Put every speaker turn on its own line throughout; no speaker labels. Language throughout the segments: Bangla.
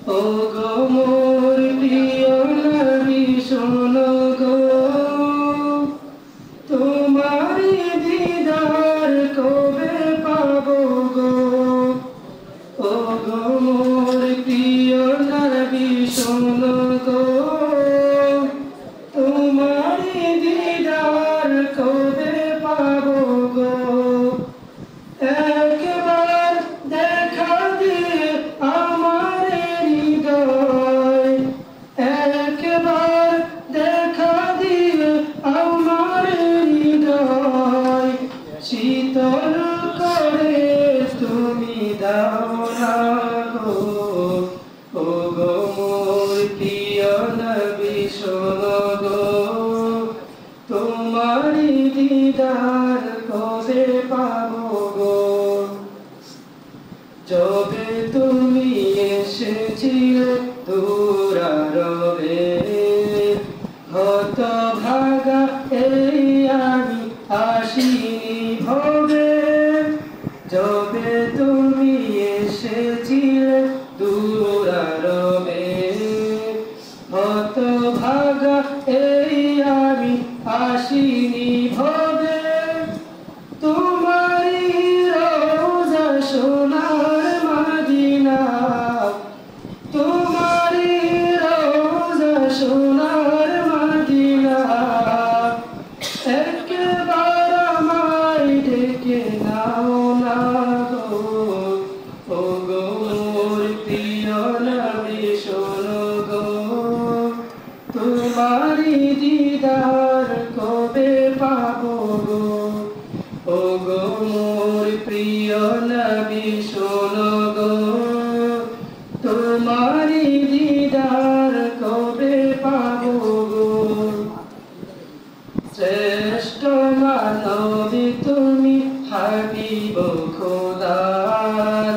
ও গো মোর প্রিয় নবী শোনো গো, তোমারি দিদার কবে পাবো গো। ও গো মোর প্রিয় নবী শোনো গো, তোমারি দিদার কবে পাবো গো। একবার দেখা দিয়ে আমার হৃদয়, একবার দেখা দিয়ে আমার হৃদয় শীতল করে তুমি দাও না গো। ও গো মোর প্রিয় নবী শোনো গো, তোমারি দিদার কবে পাবো গো। যবে তুমি এসেছিলে দূরারবে, হতভাগা এই আমি আসিনি ভবে। যবে তুমি এসেছিলে দূরারবে, হতভাগা এই আমি আসিনি ভবে। তোমারি রোজা সোনার মদিনা, তোমারি রোজা সোনার মদিনা, একবার আমায় ডেকে নাও না গো। ও গো মোর প্রিয় নবী শোনো গো, তোমারি দিদার কবে পাবো গো। ও গো মোর প্রিয় নবী শোনো গো, তোমারি দিদার কবে পাবো গো। শ্রেষ্ঠ মানবী তুমি হাবিব খোদার,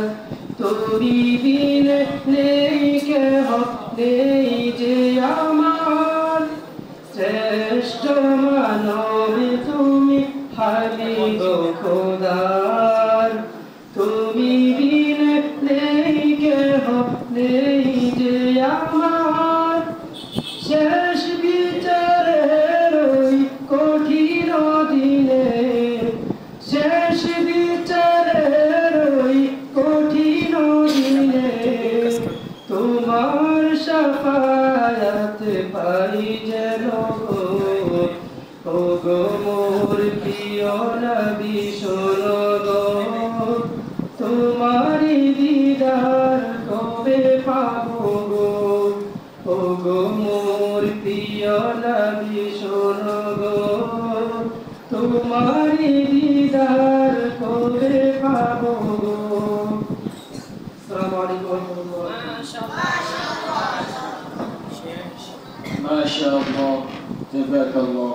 তুমি বিনে নেই কেহ নেই যে আমার। শ্রেষ্ঠ মানবী তুমি হাবিব খোদার, তুমি বিনে নেই কেহ নেই যে আমার। শেষ বিচারের ওই কঠিন দিনে, শেষ বিচারের ওই কঠিন দিনে, তোমার শাফায়াত পাই যেন গো। ও গো মোর প্রিয় নবী শোনো গো, তোমারি দিদার কবে পাবো গো। ও গো মোর প্রিয় নবী শোনো গো, তোমারি দিদার কবে পাবো গো। আসসালামু আলাইকুম ওয়া রাহমাতুল্লাহ।
মাশাআল্লাহ, জাযাকাল্লাহ।